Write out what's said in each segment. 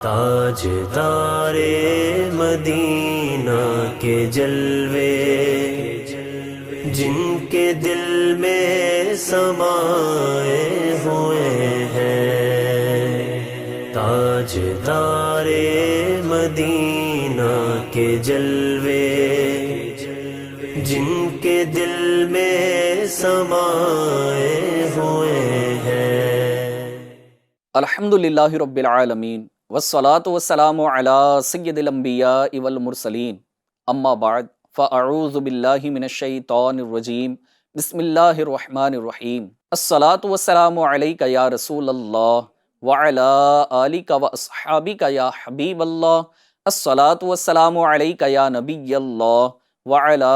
تاجدارے مدینہ کے جلوے، جن کے دل میں سمائے ہوئے ہیں، تاجدارے مدینہ کے جلوے، جن کے دل میں سمائے ہوئے ہیں۔ الحمدللہ رب العالمین والصلاة والسلام علی سید الانبیاء والمرسلین، اما بعد فاعوذ باللہ من الشیطان الرجیم، بسم اللہ الرحمن الرحیم۔ الصلاة والسلام علیک یا رسول اللہ وعلی آلک واصحابک یا حبیب اللہ، الصلاة والسلام علیک یا نبی اللہ وعلی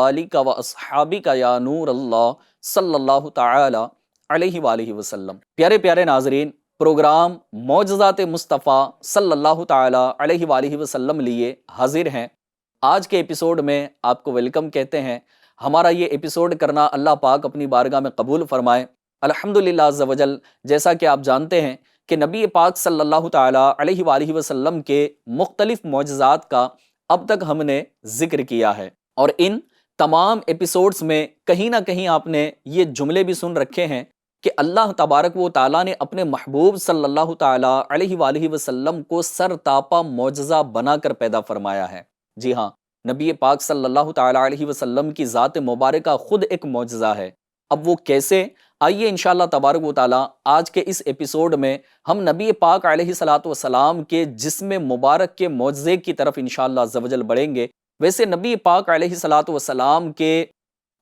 آلک واصحابک یا نور اللہ صلی اللہ تعالی علیہ وآلہ وسلم۔ پیارے پیارے ناظرین، پروگرام معجزات مصطفیٰ صلی اللہ تعالی علیہ وآلہ وسلم لیے حاضر ہیں۔ آج کے ایپیسوڈ میں آپ کو ویلکم کہتے ہیں۔ ہمارا یہ ایپیسوڈ کرنا اللہ پاک اپنی بارگاہ میں قبول فرمائے۔ الحمدللہ عز و جل، جیسا کہ آپ جانتے ہیں کہ نبی پاک صلی اللہ تعالی علیہ وآلہ وسلم کے مختلف معجزات کا اب تک ہم نے ذکر کیا ہے، اور ان تمام ایپیسوڈز میں کہیں نہ کہیں آپ نے یہ جملے بھی سن رکھے ہیں کہ اللہ تبارک و تعالیٰ نے اپنے محبوب صلی اللہ تعالیٰ علیہ وآلہ وسلم کو سر تاپا معجزہ بنا کر پیدا فرمایا ہے۔ جی ہاں، نبی پاک صلی اللہ تعالیٰ علیہ وسلم کی ذات مبارکہ خود ایک معجزہ ہے۔ اب وہ کیسے؟ آئیے انشاءاللہ تبارک و تعالیٰ آج کے اس ایپیسوڈ میں ہم نبی پاک علیہ السلام کے جسم مبارک کے معجزے کی طرف انشاءاللہ عز و جل بڑھیں گے۔ ویسے نبی پاک علیہ السلام کے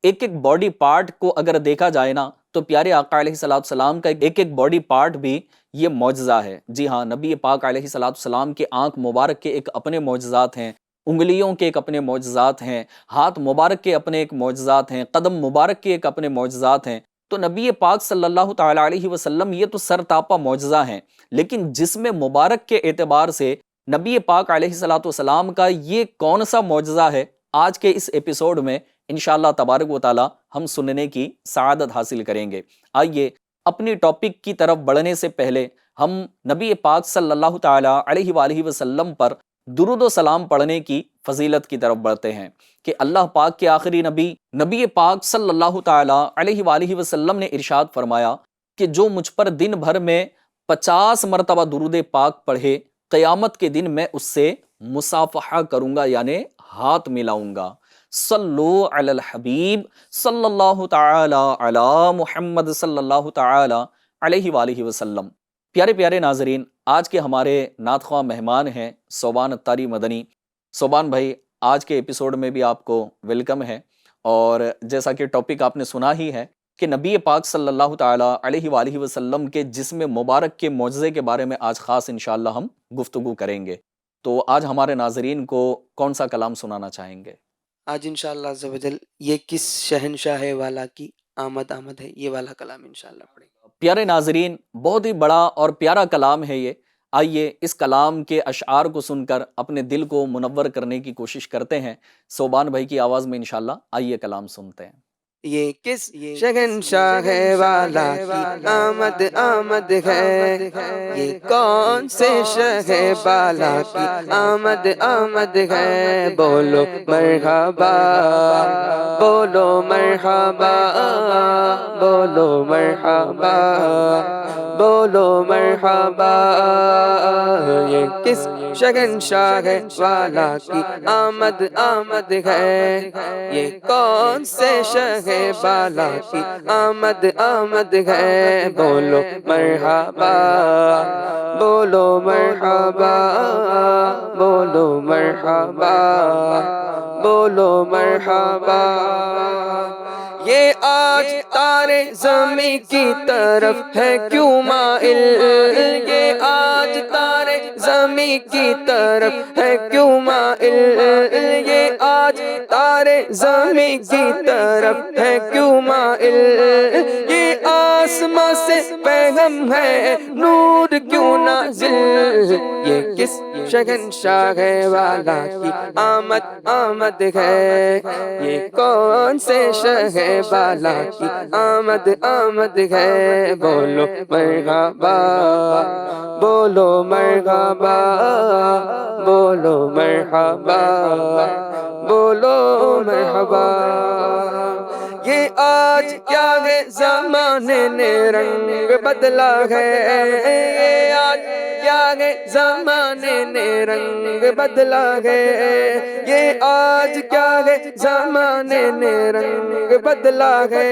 ایک ایک باڈی پارٹ کو اگر دیکھا جائے نا، تو پیارے آقا علیہ السلام کا ایک ایک باڈی پارٹ بھی یہ معجزہ ہے۔ جی ہاں، نبی پاک علیہ السلام کے آنکھ مبارک کے ایک اپنے معجزات ہیں، انگلیوں کے ایک اپنے معجزات ہیں، ہاتھ مبارک کے اپنے ایک معجزات ہیں، قدم مبارک کے ایک اپنے معجزات ہیں۔ تو نبی پاک صلی اللہ تعالی علیہ وسلم یہ تو سر تاپا معجزہ ہیں، لیکن جسم مبارک کے اعتبار سے نبی پاک علیہ السلام کا یہ کون سا معجزہ ہے، آج کے اس ایپیسوڈ میں انشاءاللہ تبارک و تعالی ہم سننے کی سعادت حاصل کریں گے۔ آئیے اپنی ٹاپک کی طرف بڑھنے سے پہلے ہم نبی پاک صلی اللہ تعالی علیہ وآلہ وسلم پر درود و سلام پڑھنے کی فضیلت کی طرف بڑھتے ہیں کہ اللہ پاک کے آخری نبی پاک صلی اللہ تعالی علیہ وآلہ وسلم نے ارشاد فرمایا کہ جو مجھ پر دن بھر میں 50 مرتبہ درود پاک پڑھے، قیامت کے دن میں اس سے مصافحہ کروں گا، یعنی ہاتھ ملاؤں گا۔ صلو علی الحبیب صلی اللہ تعالی علی محمد صلی اللہ تعالی علیہ وآلہ وسلم۔ پیارے پیارے ناظرین، آج کے ہمارے نعت خواہ مہمان ہیں صوبان اتاری مدنی۔ صوبان بھائی، آج کے ایپیسوڈ میں بھی آپ کو ویلکم ہے، اور جیسا کہ ٹاپک آپ نے سنا ہی ہے کہ نبی پاک صلی اللہ تعالی علیہ وآلہ وسلم کے جسم مبارک کے معجزے کے بارے میں آج خاص انشاءاللہ ہم گفتگو کریں گے۔ تو آج ہمارے ناظرین کو کون سا کلام سنانا چاہیں گے؟ آج انشاءاللہ عز و جل یہ کس شہنشاہ والا کی آمد ہے، یہ والا کلام انشاءاللہ پڑھیں گے۔ پیارے ناظرین، بہت ہی بڑا اور پیارا کلام ہے یہ۔ آئیے اس کلام کے اشعار کو سن کر اپنے دل کو منور کرنے کی کوشش کرتے ہیں صوبان بھائی کی آواز میں انشاءاللہ۔ آئیے کلام سنتے ہیں۔ یہ کس شہنشاہ والا کی آمد ہے، یہ کون سے شہ بالا کی آمد ہے، بولو مرحبا، بولو مرحبا، بولو مرحبا، بولو مرحبا۔ یہ کس شہنشاہ والا کی آمد ہے، یہ کون سے شہ بالا کی آمد ہے، بولو مرحبا، بولو مرحبا، بولو مرحبا، بولو مرحبا۔ یہ آج تارے زمیں کی طرف ہے کیوں مائل، یہ آج تارے زمیں کی طرف ہے کیوں مائل، یہ آج تارے زمیں کی طرف ہے کیوں مائل، یہ آسماں سے پیغام ہے نور کیوں نازل، یہ کس شہنشاہ والا کی آمد آمد ہے، یہ کون سے شہ والا کی آمد آمد ہے، بولو مرحبا بولو مرحبا بولو مرحبا بولو مرحبا۔ یہ آج کیا ہے زمانے نے رنگ بدلا ہے، یہ آج کیا ہے زمانے نے رنگ بدلا ہے، یہ آج کیا ہے زمانے نے رنگ بدلا ہے،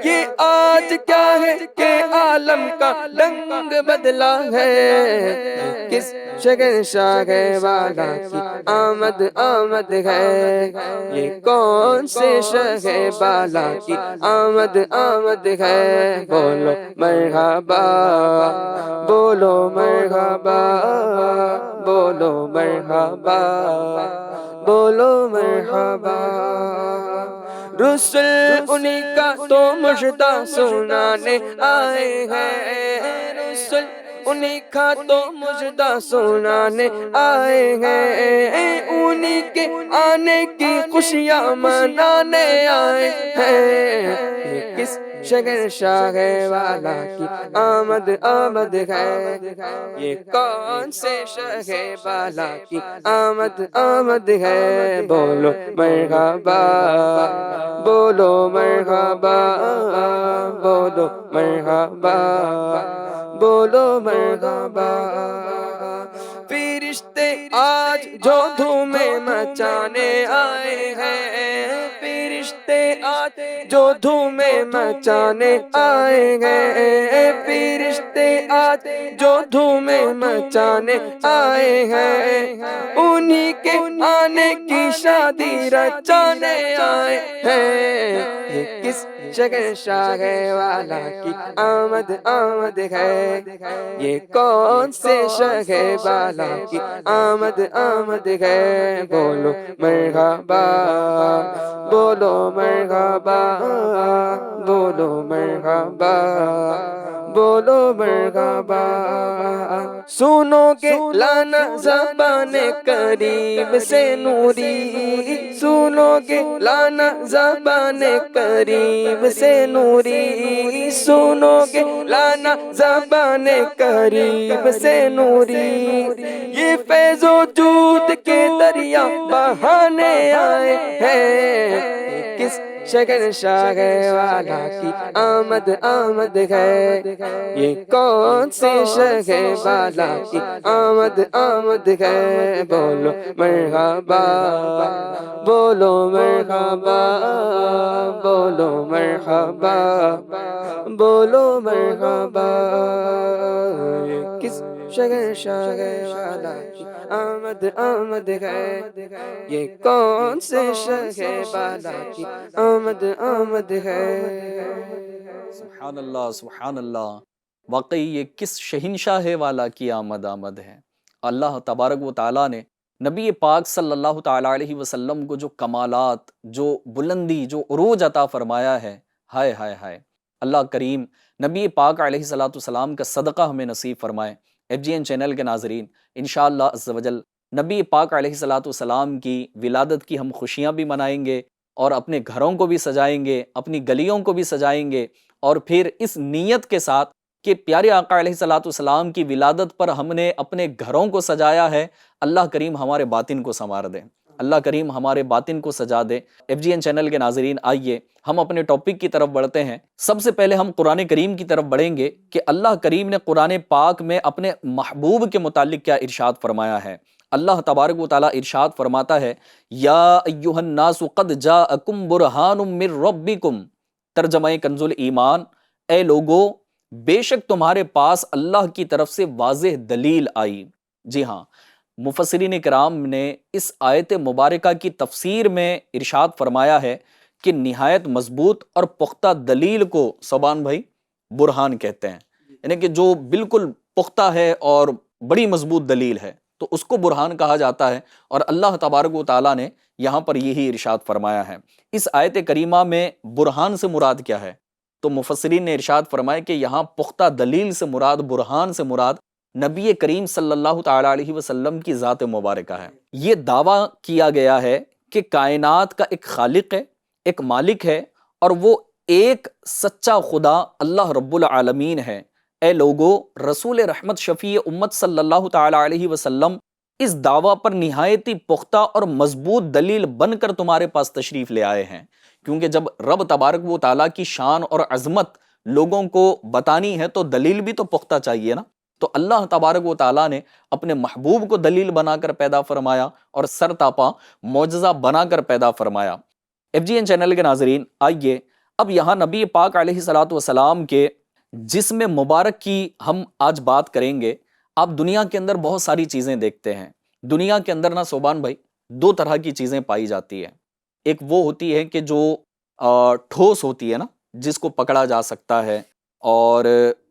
یہ آج کیا ہے کہ عالم کا رنگ بدلا ہے، کس شہنشاہ والا کی آمد آمد ہے، یہ کون سے شہ والا کی آمد آمد ہے، بولو مرحبا بولو مرحبا بولو مرحبا بولو مرحبا۔ رسل انہی کا تو مجدہ سنانے آئے ہیں، رسل انہی کا تو مجدہ سنانے آئے ہیں، انہی کے آنے کی خوشیاں منانے آئے ہیں، یہ کس شہنشاہ والا کی آمد آمد ہے، یہ کون سے شہ والا کی آمد آمد ہے، بولو مرحبا بولو مرحبا بولو مرحبا بولو مرحبا۔ فرشتے آج جو دھومیں مچانے آئے ہیں، فرشتے آج جو دھومیں مچانے آئے ہیں، فرشتے آج جو دھومیں مچانے آئے ہیں، انہی کے آنے کی شادی رچانے آئے ہیں، یہ کس شہنشاہ والا کی آمد آمد ہے، یہ کون سے شہ والا کی آمد آمد ہے، بولو مرحبا بولو مرحبا بولو مرحبا بولو مرحبا۔ سنو گے لانا زبان قریب سے نوری، سنو گے لانا زبان قریب سے نوری، سنو گے لانا زبان قریب سے نوری، یہ فیض و جود کے دریا بہانے آئے ہیں، کس شہنشاہ والا کی آمد آمد ہے، یہ کون سے شہ والا کی آمد آمد ہے، بولو مرحبا بولو مرحبا بولو مرحبا بولو مرحبا، یہ کس شہنشاہ والا کی آمد آمد ہے، یہ کون سے شہ والا کی آمد آمد ہے۔ سبحان اللہ سبحان اللہ، واقعی یہ کس شہنشاہ والا کی آمد آمد ہے۔ اللہ تبارک و تعالیٰ نے نبی پاک صلی اللہ تعالیٰ علیہ وسلم کو جو کمالات، جو بلندی، جو عروج عطا فرمایا ہے، ہائے ہائے ہائے، اللہ کریم نبی پاک علیہ الصلوۃ والسلام کا صدقہ ہمیں نصیب فرمائے۔ FGN چینل کے ناظرین، انشاءاللہ عز و جل نبی پاک علیہ الصلوۃ والسلام کی ولادت کی ہم خوشیاں بھی منائیں گے، اور اپنے گھروں کو بھی سجائیں گے، اپنی گلیوں کو بھی سجائیں گے، اور پھر اس نیت کے ساتھ کہ پیارے آقا علیہ الصلوۃ والسلام کی ولادت پر ہم نے اپنے گھروں کو سجایا ہے، اللہ کریم ہمارے باطن کو سنوار دے، اللہ کریم ہمارے باطن کو سجا دے۔ FGN چینل کے ناظرین، آئیے ہم اپنے ٹاپک کی طرف بڑھتے ہیں۔ سب سے پہلے ہم قرآن کریم کی طرف بڑھیں گے کہ اللہ کریم نے قرآن پاک میں اپنے محبوب کے متعلق کیا ارشاد فرمایا ہے۔ اللہ تبارک و تعالیٰ ارشاد فرماتا ہے، یا ایھا الناس قد جاءکم برہان من ربکم، ترجمہ کنز الایمان، اے لوگو بے شک تمہارے پاس اللہ کی طرف سے واضح دلیل آئی۔ جی ہاں، مفسرین کرام نے اس آیت مبارکہ کی تفسیر میں ارشاد فرمایا ہے کہ نہایت مضبوط اور پختہ دلیل کو سبحان بھائی برہان کہتے ہیں، یعنی کہ جو بالکل پختہ ہے اور بڑی مضبوط دلیل ہے تو اس کو برہان کہا جاتا ہے، اور اللہ تبارک و تعالیٰ نے یہاں پر یہی ارشاد فرمایا ہے۔ اس آیت کریمہ میں برہان سے مراد کیا ہے؟ تو مفسرین نے ارشاد فرمایا کہ یہاں پختہ دلیل سے مراد، برہان سے مراد نبی کریم صلی اللہ تعالی علیہ وسلم کی ذات مبارکہ ہے۔ یہ دعویٰ کیا گیا ہے کہ کائنات کا ایک خالق ہے، ایک مالک ہے، اور وہ ایک سچا خدا اللہ رب العالمین ہے۔ اے لوگو، رسول رحمت شفیع امت صلی اللہ تعالی علیہ وسلم اس دعویٰ پر نہایت ہی پختہ اور مضبوط دلیل بن کر تمہارے پاس تشریف لے آئے ہیں، کیونکہ جب رب تبارک و تعالیٰ کی شان اور عظمت لوگوں کو بتانی ہے تو دلیل بھی تو پختہ چاہیے نا۔ تو اللہ تبارک و تعالیٰ نے اپنے محبوب کو دلیل بنا کر پیدا فرمایا اور سر تاپا معجزہ بنا کر پیدا فرمایا۔ FGN چینل کے ناظرین، آئیے اب یہاں نبی پاک علیہ الصلوۃ والسلام کے جسم مبارک کی ہم آج بات کریں گے۔ آپ دنیا کے اندر بہت ساری چیزیں دیکھتے ہیں، دنیا کے اندر نا صوبان بھائی دو طرح کی چیزیں پائی جاتی ہیں۔ ایک وہ ہوتی ہے کہ جو ٹھوس ہوتی ہے نا، جس کو پکڑا جا سکتا ہے، اور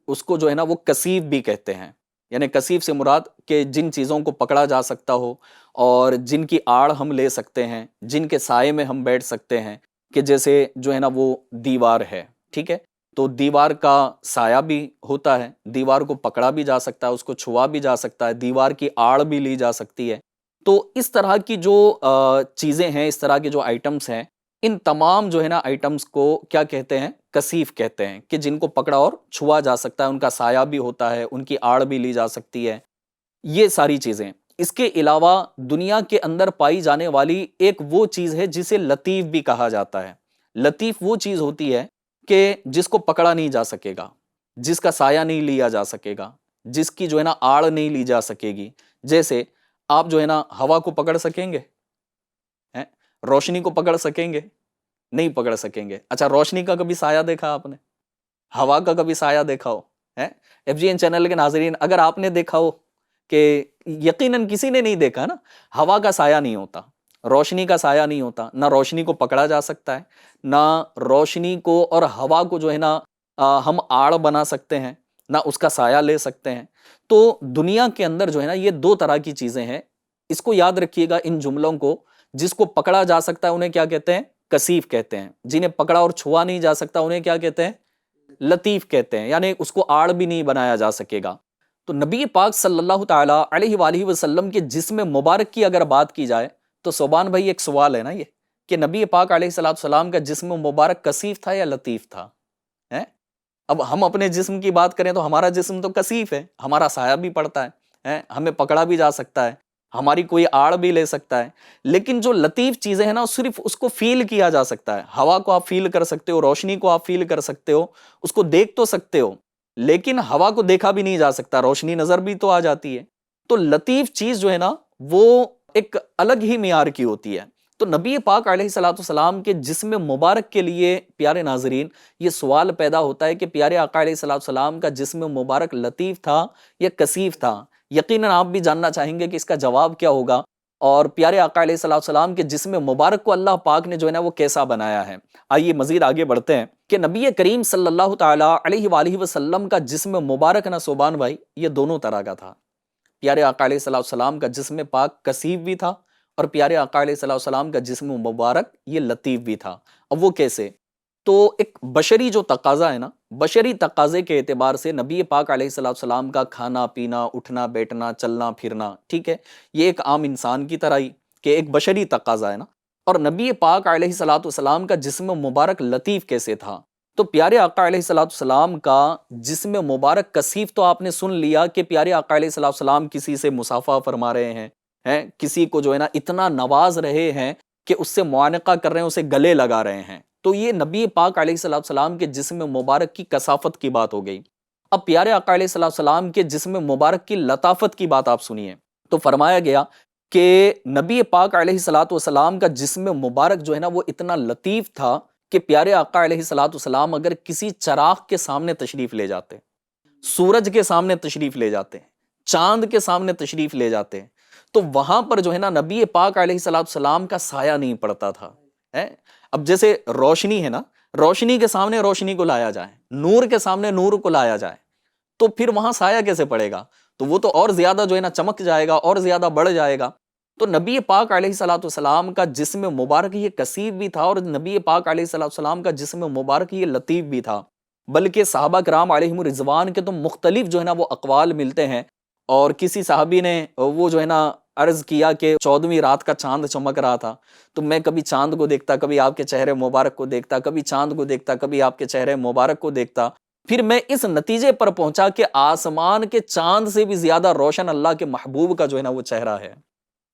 اس کو جو ہے نا وہ کثیف بھی کہتے ہیں، یعنی کثیف سے مراد کہ جن چیزوں کو پکڑا جا سکتا ہو اور جن کی آڑ ہم لے سکتے ہیں، جن کے سائے میں ہم بیٹھ سکتے ہیں، کہ جیسے جو ہے نا وہ دیوار ہے، ٹھیک ہے، تو دیوار کا سایہ بھی ہوتا ہے، دیوار کو پکڑا بھی جا سکتا ہے، اس کو چھوا بھی جا سکتا ہے، دیوار کی آڑ بھی لی جا سکتی ہے۔ تو اس طرح کی جو چیزیں ہیں، اس طرح کے جو آئٹمس ہیں، ان تمام جو ہے نا آئٹمس کو کیا کہتے ہیں؟ کثیف کہتے ہیں، کہ جن کو پکڑا اور چھوا جا سکتا ہے، ان کا سایہ بھی ہوتا ہے، ان کی آڑ بھی لی جا سکتی ہے، یہ ساری چیزیں۔ اس کے علاوہ دنیا کے اندر پائی جانے والی ایک وہ چیز ہے جسے لطیف بھی کہا جاتا ہے۔ لطیف وہ چیز ہوتی ہے کہ جس کو پکڑا نہیں جا سکے گا، جس کا سایہ نہیں لیا جا سکے گا، جس کی جو ہے نا آڑ نہیں لی جا سکے گی۔ جیسے آپ جو ہے نا ہوا کو پکڑ سکیں گے؟ روشنی کو پکڑ سکیں گے؟ نہیں پکڑ سکیں گے۔ اچھا، روشنی کا کبھی سایہ دیکھا آپ نے؟ ہوا کا کبھی سایہ دیکھا ہو؟ FGN چینل کے ناظرین، اگر آپ نے دیکھا ہو، کہ یقیناً کسی نے نہیں دیکھا نا، ہوا کا سایہ نہیں ہوتا، روشنی کا سایہ نہیں ہوتا، نہ روشنی کو پکڑا جا سکتا ہے، نہ روشنی کو اور ہوا کو جو ہے نا ہم آڑ بنا سکتے ہیں، نہ اس کا سایہ لے سکتے ہیں۔ تو دنیا کے اندر جو ہے نا یہ دو طرح کی چیزیں ہیں، اس کو یاد رکھیے گا ان جملوں کو۔ جس کو پکڑا جا سکتا ہے انہیں کیا کہتے ہیں؟ کثیف کہتے ہیں۔ جنہیں پکڑا اور چھوا نہیں جا سکتا انہیں کیا کہتے ہیں؟ لطیف کہتے ہیں، یعنی اس کو آڑ بھی نہیں بنایا جا سکے گا۔ تو نبی پاک صلی اللہ تعالی علیہ وآلہ وسلم کے جسم مبارک کی اگر بات کی جائے تو صوبان بھائی ایک سوال ہے نا یہ، کہ نبی پاک علیہ السلام کا جسم مبارک کثیف تھا یا لطیف تھا؟ اب ہم اپنے جسم کی بات کریں تو ہمارا جسم تو کثیف ہے، ہمارا سایہ بھی پڑتا ہے، ہمیں پکڑا بھی جا سکتا ہے، ہماری کوئی آڑ بھی لے سکتا ہے۔ لیکن جو لطیف چیزیں ہیں نا، صرف اس کو فیل کیا جا سکتا ہے۔ ہوا کو آپ فیل کر سکتے ہو، روشنی کو آپ فیل کر سکتے ہو، اس کو دیکھ تو سکتے ہو، لیکن ہوا کو دیکھا بھی نہیں جا سکتا، روشنی نظر بھی تو آ جاتی ہے۔ تو لطیف چیز جو ہے نا وہ ایک الگ ہی معیار کی ہوتی ہے۔ تو نبی پاک علیہ السلام کے جسم مبارک کے لیے پیارے ناظرین یہ سوال پیدا ہوتا ہے کہ پیارے آقا علیہ السلام کا جسم مبارک لطیف تھا یا کثیف تھا؟ یقیناً آپ بھی جاننا چاہیں گے کہ اس کا جواب کیا ہوگا، اور پیارے آقا علیہ السلام کے جسم مبارک کو اللہ پاک نے جو ہے نا وہ کیسا بنایا ہے۔ آئیے مزید آگے بڑھتے ہیں کہ نبی کریم صلی اللہ تعالی علیہ وآلہ وسلم کا جسم مبارک نا صوبان بھائی یہ دونوں طرح کا تھا۔ پیارے آقا علیہ السلام کا جسم پاک کثیف بھی تھا، اور پیارے آقا علیہ السلام کا جسم مبارک یہ لطیف بھی تھا۔ اب وہ کیسے؟ تو ایک بشری جو تقاضا ہے نا، بشری تقاضے کے اعتبار سے نبی پاک علیہ السلام کا کھانا پینا، اٹھنا بیٹھنا، چلنا پھرنا، ٹھیک ہے، یہ ایک عام انسان کی طرح ہی کہ ایک بشری تقاضا ہے نا۔ اور نبی پاک علیہ السلام کا جسم مبارک لطیف کیسے تھا؟ تو پیارے آقا علیہ السلام کا جسم مبارک کثیف تو آپ نے سن لیا کہ پیارے آقا علیہ السلام کسی سے مصافحہ فرما رہے ہیں، کسی کو جو ہے نا اتنا نواز رہے ہیں کہ اس سے معانقہ کر رہے ہیں، اسے گلے لگا رہے ہیں۔ تو یہ نبی پاک علیہ السلام کے جسم مبارک کی کثافت کی بات ہو گئی۔ اب پیارے آقا علیہ السلام کے جسم مبارک کی لطافت کی بات آپ سنیے۔ تو فرمایا گیا کہ نبی پاک علیہ السلام کا جسم مبارک جو ہے نا وہ اتنا لطیف تھا کہ پیارے آقا علیہ السلام اگر کسی چراغ کے سامنے تشریف لے جاتے، سورج کے سامنے تشریف لے جاتے، چاند کے سامنے تشریف لے جاتے، تو وہاں پر جو ہے نا نبی پاک علیہ السلام کا سایہ نہیں پڑتا تھا۔ اب جیسے روشنی ہے نا، روشنی کے سامنے روشنی کو لایا جائے، نور کے سامنے نور کو لایا جائے، تو پھر وہاں سایہ کیسے پڑے گا؟ تو وہ تو اور زیادہ جو ہے نا چمک جائے گا، اور زیادہ بڑھ جائے گا۔ تو نبی پاک علیہ السلام کا جسم مبارک یہ کثیف بھی تھا، اور نبی پاک علیہ السلام کا جسم مبارک یہ لطیف بھی تھا۔ بلکہ صحابہ کرام علیہم رضوان کے تو مختلف جو ہے نا وہ اقوال ملتے ہیں. اور کسی صحابی نے وہ جو ہے نا عرض کیا کہ 14ویں رات کا چاند چمک رہا تھا، تو میں کبھی چاند کو دیکھتا، کبھی آپ کے چہرے مبارک کو دیکھتا، کبھی چاند کو دیکھتا، کبھی آپ کے چہرے مبارک کو دیکھتا. پھر میں اس نتیجے پر پہنچا کہ آسمان کے چاند سے بھی زیادہ روشن اللہ کے محبوب کا جو ہے نا وہ چہرہ ہے.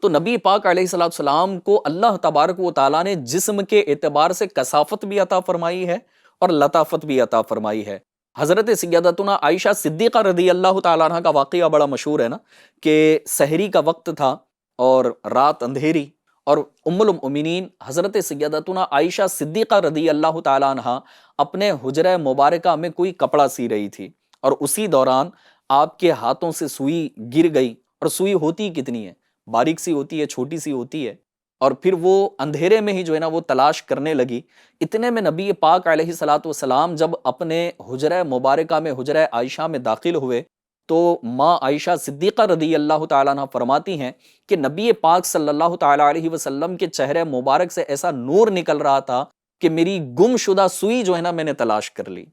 تو نبی پاک علیہ الصلوۃ والسلام کو اللہ تبارک و تعالیٰ نے جسم کے اعتبار سے کثافت بھی عطا فرمائی ہے اور لطافت بھی عطا فرمائی ہے. حضرت سیدتنا عائشہ صدیقہ رضی اللہ تعالیٰ عنہ کا واقعہ بڑا مشہور ہے نا، کہ سحری کا وقت تھا اور رات اندھیری، اور ام المؤمنین حضرت سیدتنا عائشہ صدیقہ رضی اللہ تعالیٰ عنہ اپنے حجرہ مبارکہ میں کوئی کپڑا سی رہی تھی، اور اسی دوران آپ کے ہاتھوں سے سوئی گر گئی. اور سوئی ہوتی کتنی ہے، باریک سی ہوتی ہے، چھوٹی سی ہوتی ہے، اور پھر وہ اندھیرے میں ہی جو ہے نا وہ تلاش کرنے لگی. اتنے میں نبی پاک علیہ الصلوۃ والسلام جب اپنے حجرہ مبارکہ میں حجرہ عائشہ میں داخل ہوئے تو ماں عائشہ صدیقہ رضی اللہ تعالیٰ عنہ فرماتی ہیں کہ نبی پاک صلی اللہ تعالیٰ علیہ وسلم کے چہرے مبارک سے ایسا نور نکل رہا تھا کہ میری گم شدہ سوئی جو ہے نا میں نے تلاش کر لی.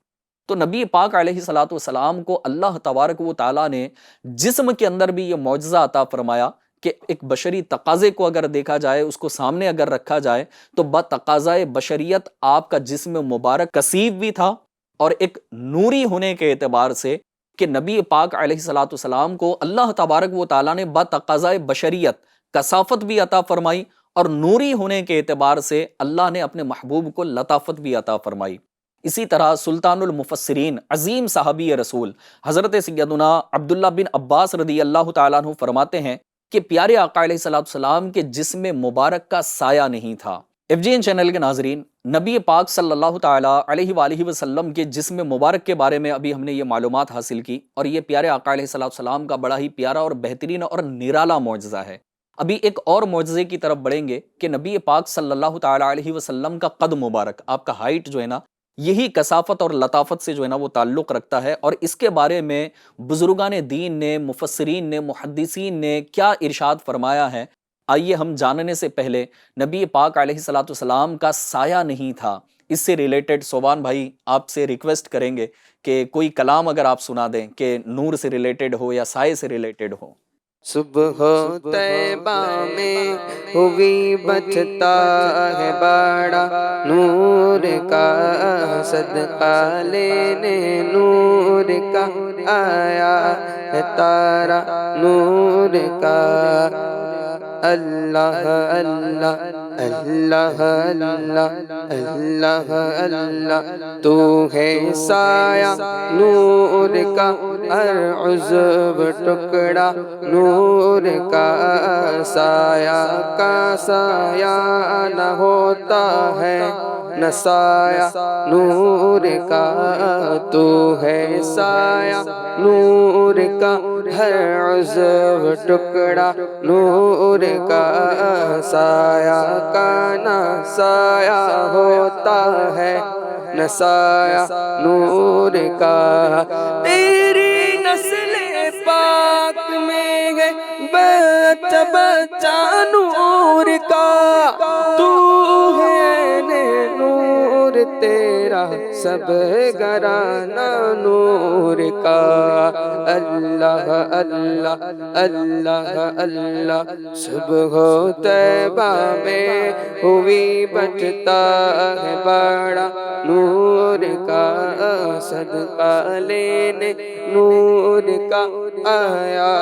تو نبی پاک علیہ الصلوۃ والسلام کو اللہ تبارک و تعالیٰ نے جسم کے اندر بھی یہ معجزہ عطا فرمایا کہ ایک بشری تقاضے کو اگر دیکھا جائے، اس کو سامنے اگر رکھا جائے، تو بتقاضائے بشریت آپ کا جسم مبارک کثیف بھی تھا، اور ایک نوری ہونے کے اعتبار سے کہ نبی پاک علیہ الصلوۃ والسلام کو اللہ تبارک و تعالیٰ نے بتقاضائے بشریت کثافت بھی عطا فرمائی، اور نوری ہونے کے اعتبار سے اللہ نے اپنے محبوب کو لطافت بھی عطا فرمائی. اسی طرح سلطان المفسرین عظیم صحابی رسول حضرت سیدنا عبداللہ بن عباس رضی اللہ تعالیٰ عنہ فرماتے ہیں کہ پیارے آقا علیہ الصلوۃ والسلام کے جسم مبارک کا سایہ نہیں تھا. FGN چینل کے ناظرین، نبی پاک صلی اللہ تعالیٰ علیہ وآلہ وسلم کے جسم مبارک کے بارے میں ابھی ہم نے یہ معلومات حاصل کی، اور یہ پیارے آقا علیہ الصلوۃ والسلام کا بڑا ہی پیارا اور بہترین اور نرالا معجزہ ہے. ابھی ایک اور معجزے کی طرف بڑھیں گے کہ نبی پاک صلی اللہ تعالیٰ علیہ وسلم کا قد مبارک، آپ کا ہائٹ جو ہے نا، یہی کثافت اور لطافت سے جو ہے نا وہ تعلق رکھتا ہے. اور اس کے بارے میں بزرگان دین نے، مفسرین نے، محدثین نے کیا ارشاد فرمایا ہے، آئیے ہم جاننے سے پہلے نبی پاک علیہ الصلوۃ والسلام کا سایہ نہیں تھا، اس سے ریلیٹڈ سوبان بھائی آپ سے ریکویسٹ کریں گے کہ کوئی کلام اگر آپ سنا دیں کہ نور سے ریلیٹڈ ہو یا سائے سے ریلیٹڈ ہو. صبح طیبہ میں ہوئی بچتا ہے بڑا نور کا صدقہ لینے نور کا آیا ہے تارا نور کا. اللہ اللہ اللہ اللہ اللہ اللہ تو ہے سایہ نور کا، ہر عضو ٹکڑا نور کا، سایہ کا سایہ نہ ہوتا ہے نہ سایہ نور کا. تو ہے سایہ نور کا، ہر عضو ٹکڑا نور کا، سایہ کا نہ سایہ ہوتا ہے نہ سایہ نور کا. تیری نسل پاک میں ہے بچہ بچہ نور کا، تو ہے نور تیرا سب گھرانہ نور کا. اللہ اللہ اللہ اللہ صبح طیبہ میں ہوئی بچتا ہے بڑا نور کا، صدقہ لینے نور کا آیا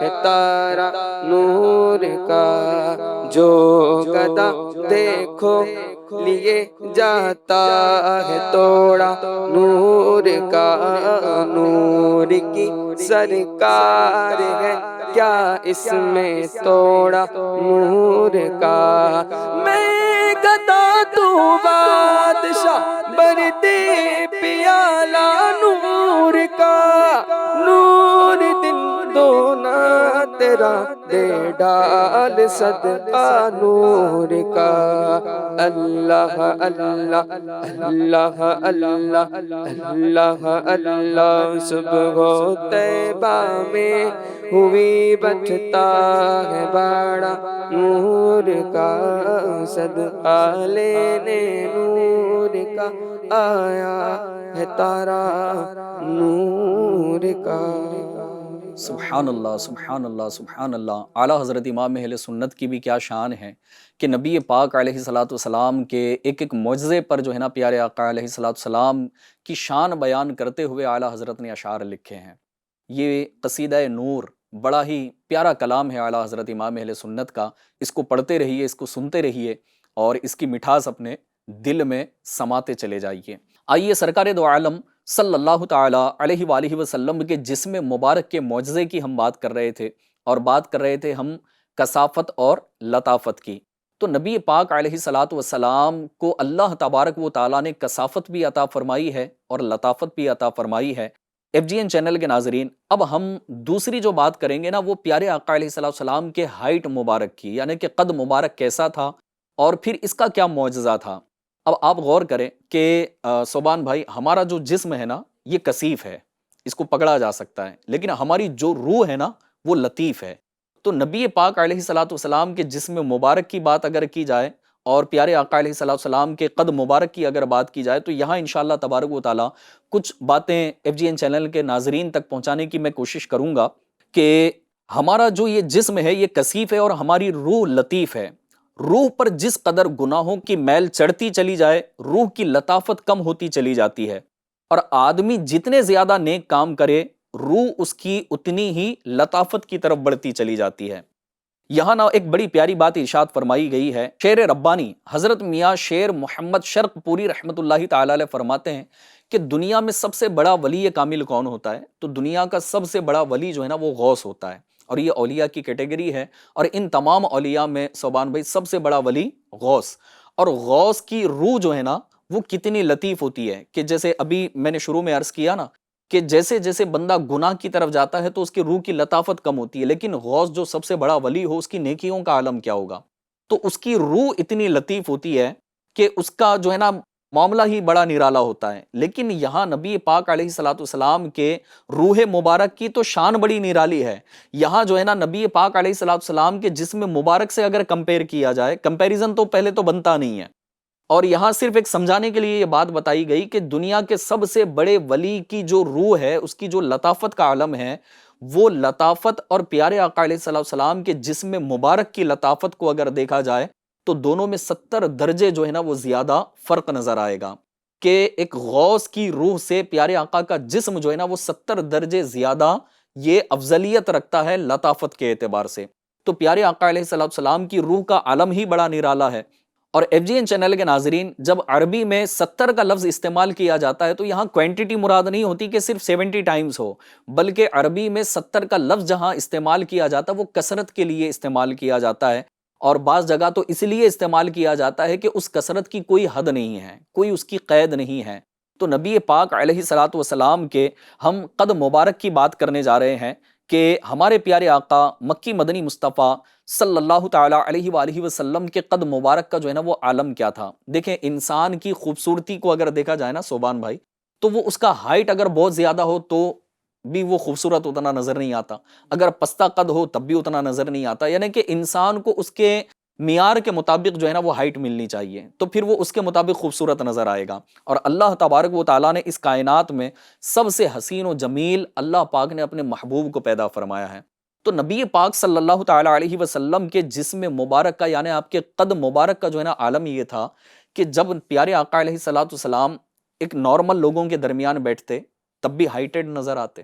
ہے تارا نور کا. جو گدا دیکھو لیے جاتا ہے توڑا نور کا، نور کی سرکار ہے کیا اس میں توڑا نور کا. میں گدا تو بادشاہ بردے پیالہ نور کا، نور دن دونا تیرا دے ڈال صدقہ نور کا. اللہ اللہ اللہ اللہ اللہ اللہ صبح طیبہ میں ہوئی بچتا ہے بڑا نور کا، صدقہ لینے نور کا آیا ہے تارا نور کا۔ سبحان اللہ، سبحان اللہ، سبحان اللہ۔ اعلیٰ حضرت امام اہل سنت کی بھی کیا شان ہے کہ نبی پاک علیہ الصلاۃ والسلام کے ایک ایک معجزے پر جو ہے نا پیارے آقا علیہ الصلاۃ والسلام کی شان بیان کرتے ہوئے اعلیٰ حضرت نے اشعار لکھے ہیں۔ یہ قصیدہ نور بڑا ہی پیارا کلام ہے اعلیٰ حضرت امام اہل سنت کا، اس کو پڑھتے رہیے، اس کو سنتے رہیے اور اس کی مٹھاس اپنے دل میں سماتے چلے جائیے۔ آئیے سرکار دو عالم صلی اللہ تعالی علیہ وآلہ وسلم کے جسم مبارک کے معجزے کی ہم بات کر رہے تھے، اور بات کر رہے تھے ہم کثافت اور لطافت کی۔ تو نبی پاک علیہ الصلاۃ والسلام کو اللہ تبارک و تعالیٰ نے کثافت بھی عطا فرمائی ہے اور لطافت بھی عطا فرمائی ہے۔ ایف جی این چینل کے ناظرین، اب ہم دوسری جو بات کریں گے نا وہ پیارے آقا علیہ الصلاۃ والسلام کے ہائٹ مبارک کی، یعنی کہ قد مبارک کیسا تھا اور پھر اس کا کیا معجزہ تھا۔ اب آپ غور کریں کہ صوبان بھائی، ہمارا جو جسم ہے نا یہ کثیف ہے، اس کو پکڑا جا سکتا ہے، لیکن ہماری جو روح ہے نا وہ لطیف ہے۔ تو نبی پاک علیہ الصلاۃ والسلام کے جسم مبارک کی بات اگر کی جائے اور پیارے آقا علیہ الصلاۃ والسلام کے قد مبارک کی اگر بات کی جائے تو یہاں انشاءاللہ تبارک و تعالیٰ کچھ باتیں ایف جی این چینل کے ناظرین تک پہنچانے کی میں کوشش کروں گا کہ ہمارا جو یہ جسم ہے یہ کثیف ہے اور ہماری روح لطیف ہے۔ روح پر جس قدر گناہوں کی میل چڑھتی چلی جائے، روح کی لطافت کم ہوتی چلی جاتی ہے، اور آدمی جتنے زیادہ نیک کام کرے روح اس کی اتنی ہی لطافت کی طرف بڑھتی چلی جاتی ہے۔ یہاں نا ایک بڑی پیاری بات ارشاد فرمائی گئی ہے، شعر ربانی حضرت میاں شیر محمد شرق پوری رحمت اللہ تعالی علیہ فرماتے ہیں کہ دنیا میں سب سے بڑا ولی کامل کون ہوتا ہے؟ تو دنیا کا سب سے بڑا ولی جو ہے نا وہ غوث ہوتا ہے، اور یہ اولیاء کی کیٹیگری ہے، اور ان تمام اولیاء میں صوبان بھائی سب سے بڑا ولی غوث۔ اور غوث کی روح جو ہے نا وہ کتنی لطیف ہوتی ہے کہ جیسے ابھی میں نے شروع میں عرض کیا نا کہ جیسے جیسے بندہ گناہ کی طرف جاتا ہے تو اس کی روح کی لطافت کم ہوتی ہے، لیکن غوث جو سب سے بڑا ولی ہو اس کی نیکیوں کا عالم کیا ہوگا؟ تو اس کی روح اتنی لطیف ہوتی ہے کہ اس کا جو ہے نا معاملہ ہی بڑا نرالا ہوتا ہے۔ لیکن یہاں نبی پاک علیہ الصلاۃ والسلام کے روح مبارک کی تو شان بڑی نرالی ہے۔ یہاں جو ہے نا نبی پاک علیہ الصلاۃ والسلام کے جسم مبارک سے اگر کمپیئر کیا جائے، کمپیریزن تو پہلے تو بنتا نہیں ہے، اور یہاں صرف ایک سمجھانے کے لیے یہ بات بتائی گئی کہ دنیا کے سب سے بڑے ولی کی جو روح ہے، اس کی جو لطافت کا عالم ہے، وہ لطافت اور پیارے آقا علیہ الصلوۃ والسلام کے جسم مبارک کی لطافت کو اگر دیکھا جائے تو دونوں میں 70 درجے جو ہے نا وہ زیادہ فرق نظر آئے گا، کہ ایک غوث کی روح سے پیارے آقا کا جسم جو ہے نا وہ 70 درجے زیادہ یہ افضلیت رکھتا ہے لطافت کے اعتبار سے۔ تو پیارے آقا علیہ الصلوۃ والسلام کی روح کا عالم ہی بڑا نرالا ہے۔ اور ایف جی این چینل کے ناظرین، جب عربی میں 70 کا لفظ استعمال کیا جاتا ہے تو یہاں کوانٹٹی مراد نہیں ہوتی کہ صرف 70 ٹائمز ہو، بلکہ عربی میں 70 کا لفظ جہاں استعمال کیا جاتا ہے وہ کثرت کے لیے استعمال کیا جاتا ہے، اور بعض جگہ تو اس لیے استعمال کیا جاتا ہے کہ اس کثرت کی کوئی حد نہیں ہے، کوئی اس کی قید نہیں ہے۔ تو نبی پاک علیہ الصلوۃ والسلام کے ہم قد مبارک کی بات کرنے جا رہے ہیں کہ ہمارے پیارے آقا مکی مدنی مصطفیٰ صلی اللہ تعالیٰ علیہ وآلہ وسلم کے قد مبارک کا جو ہے نا وہ عالم کیا تھا۔ دیکھیں انسان کی خوبصورتی کو اگر دیکھا جائے نا صوبان بھائی، تو وہ اس کا ہائٹ اگر بہت زیادہ ہو تو بھی وہ خوبصورت اتنا نظر نہیں آتا، اگر پستہ قد ہو تب بھی اتنا نظر نہیں آتا، یعنی کہ انسان کو اس کے معیار کے مطابق جو ہے نا وہ ہائٹ ملنی چاہیے، تو پھر وہ اس کے مطابق خوبصورت نظر آئے گا۔ اور اللہ تبارک و تعالیٰ نے اس کائنات میں سب سے حسین و جمیل اللہ پاک نے اپنے محبوب کو پیدا فرمایا ہے۔ تو نبی پاک صلی اللہ تعالیٰ علیہ وسلم کے جسم مبارک کا یعنی آپ کے قد مبارک کا جو ہے نا عالم یہ تھا کہ جب پیارے آقا علیہ الصلوۃ والسلام ایک نارمل لوگوں کے درمیان بیٹھتے تب بھی ہائٹڈ نظر آتے،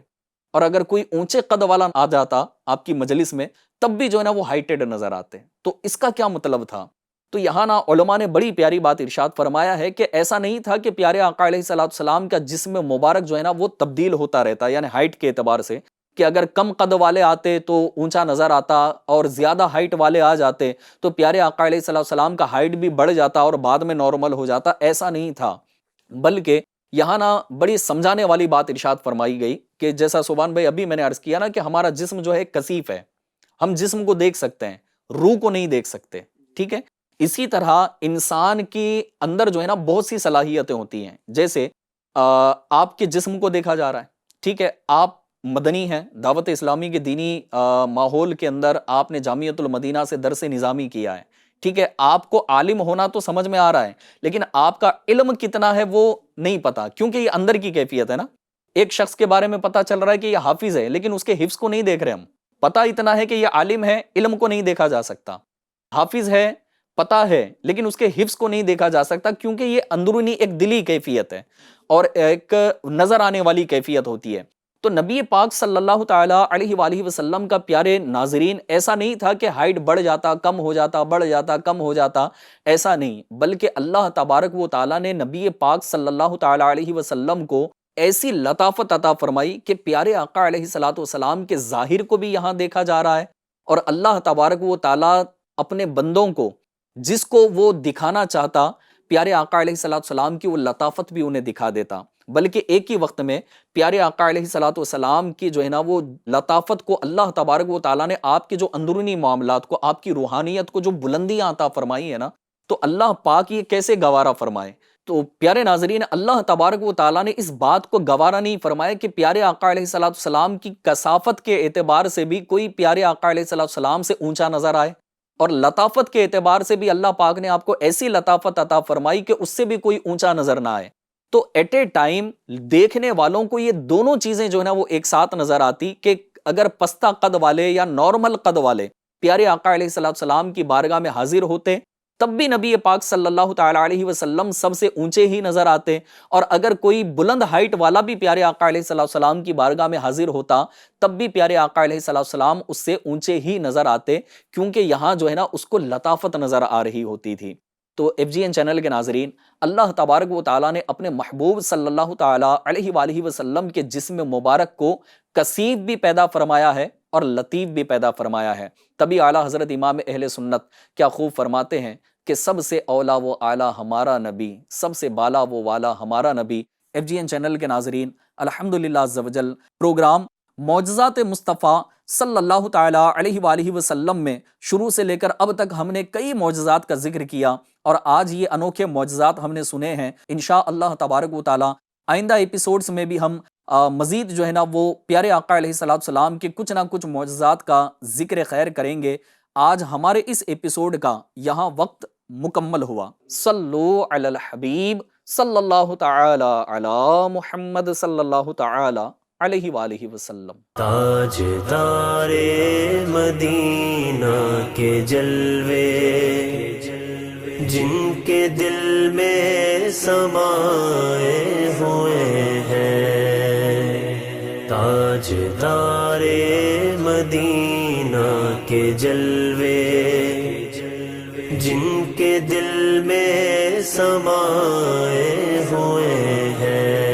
اور اگر کوئی اونچے قد والا آ جاتا آپ کی مجلس میں تب بھی جو ہے نا وہ ہائٹڈ نظر آتے۔ تو اس کا کیا مطلب تھا؟ تو یہاں نا علماء نے بڑی پیاری بات ارشاد فرمایا ہے کہ ایسا نہیں تھا کہ پیارے آقا علیہ الصلوۃ والسلام کا جسم مبارک جو ہے نا وہ تبدیل ہوتا رہتا، یعنی ہائٹ کے اعتبار سے، کہ اگر کم قد والے آتے تو اونچا نظر آتا اور زیادہ ہائٹ والے آ جاتے تو پیارے آقا علیہ الصلوۃ والسلام کا ہائٹ بھی بڑھ جاتا اور بعد میں نارمل ہو جاتا۔ ایسا نہیں تھا، بلکہ یہاں نا بڑی سمجھانے والی بات ارشاد فرمائی گئی کہ جیسا سبحان بھائی ابھی میں نے عرض کیا نا کہ ہمارا جسم جو ہے کثیف ہے، ہم جسم کو دیکھ سکتے ہیں، روح کو نہیں دیکھ سکتے، ٹھیک ہے؟ اسی طرح انسان کی اندر جو ہے نا بہت سی صلاحیتیں ہوتی ہیں، جیسے آپ کے جسم کو دیکھا جا رہا ہے، ٹھیک ہے، آپ مدنی ہیں، دعوت اسلامی کے دینی ماحول کے اندر آپ نے جامعۃ المدینہ سے درس نظامی کیا ہے، ٹھیک ہے، آپ کو عالم ہونا تو سمجھ میں آ رہا ہے، لیکن آپ کا علم کتنا ہے وہ نہیں پتا، کیونکہ یہ اندر کی کیفیت ہے نا۔ ایک شخص کے بارے میں پتا چل رہا ہے کہ یہ حافظ ہے، لیکن اس کے حفظ کو نہیں دیکھ رہے ہم، پتا اتنا ہے کہ یہ عالم ہے، علم کو نہیں دیکھا جا سکتا۔ حافظ ہے، پتا ہے، لیکن اس کے حفظ کو نہیں دیکھا جا سکتا، کیونکہ یہ اندرونی ایک دلی کیفیت ہے اور ایک نظر آنے والی کیفیت ہوتی ہے۔ تو نبی پاک صلی اللہ تعالی علیہ وآلہ وسلم کا پیارے ناظرین ایسا نہیں تھا کہ ہائٹ بڑھ جاتا، کم ہو جاتا، بڑھ جاتا، کم ہو جاتا، ایسا نہیں، بلکہ اللہ تبارک و تعالیٰ نے نبی پاک صلی اللہ تعالی علیہ وسلم کو ایسی لطافت عطا فرمائی کہ پیارے آقا علیہ الصلوۃ والسلام کے ظاہر کو بھی یہاں دیکھا جا رہا ہے، اور اللہ تبارک و تعالیٰ اپنے بندوں کو جس کو وہ دکھانا چاہتا، پیارے آقا علیہ الصلوۃ والسلام کی وہ لطافت بھی انہیں دکھا دیتا، بلکہ ایک ہی وقت میں پیارے آقا علیہ الصلوۃ والسلام کی جو ہے نا وہ لطافت کو اللہ تبارک و تعالیٰ نے آپ کے جو اندرونی معاملات کو، آپ کی روحانیت کو جو بلندیاں عطا فرمائی ہے نا، تو اللہ پاک یہ کیسے گوارا فرمائے۔ تو پیارے ناظرین، اللہ تبارک و تعالیٰ نے اس بات کو گوارا نہیں فرمایا کہ پیارے آقا علیہ الصلوۃ والسلام کی کثافت کے اعتبار سے بھی کوئی پیارے آقا علیہ الصلوۃ والسلام سے اونچا نظر آئے، اور لطافت کے اعتبار سے بھی اللہ پاک نے آپ کو ایسی لطافت عطا فرمائی کہ اس سے بھی کوئی اونچا نظر نہ آئے۔ تو ایٹ اے ٹائم دیکھنے والوں کو یہ دونوں چیزیں جو ہے نا وہ ایک ساتھ نظر آتی کہ اگر پستہ قد والے یا نارمل قد والے پیارے آقا علیہ الصلوۃ والسلام کی بارگاہ میں حاضر ہوتے، تب بھی نبی پاک صلی اللہ تعالی علیہ وسلم سب سے اونچے ہی نظر آتے، اور اگر کوئی بلند ہائٹ والا بھی پیارے آقا علیہ الصلوۃ والسلام کی بارگاہ میں حاضر ہوتا، تب بھی پیارے آقا علیہ الصلوۃ والسلام اس سے اونچے ہی نظر آتے، کیونکہ یہاں جو ہے نا اس کو لطافت نظر آ رہی ہوتی تھی۔ تو ایف جی این چینل کے ناظرین، اللہ تبارک و تعالیٰ نے اپنے محبوب صلی اللہ تعالی علیہ وآلہ وسلم کے جسم مبارک کو کثیف بھی پیدا فرمایا ہے اور لطیف بھی پیدا فرمایا ہے۔ تبھی اعلیٰ حضرت امام اہل سنت کیا خوب فرماتے ہیں کہ سب سے اولا و اعلیٰ ہمارا نبی، سب سے بالا و والا ہمارا نبی۔ ایف جی این چینل کے ناظرین، الحمدللہ عز و جل پروگرام معجزات مصطفیٰ صلی اللہ تعالی علیہ وآلہ وسلم میں شروع سے لے کر اب تک ہم نے کئی معجزات کا ذکر کیا، اور آج یہ انوکھے معجزات ہم نے سنے ہیں۔ انشاءاللہ تبارک و تعالی آئندہ ایپیسوڈز میں بھی ہم مزید جو ہے نا وہ پیارے آقا علیہ الصلوۃ والسلام کے کچھ نہ کچھ معجزات کا ذکر خیر کریں گے۔ آج ہمارے اس ایپیسوڈ کا یہاں وقت مکمل ہوا۔ صلو علی الحبیب صلی اللہ تعالی علی محمد صلی اللہ تعالی علیہ وآلہ وسلم۔ تاجدار مدینہ کے جلوے جن کے دل میں سمائے ہوئے ہیں، تاجدار مدینہ کے جلوے جن کے دل میں سمائے ہوئے ہیں۔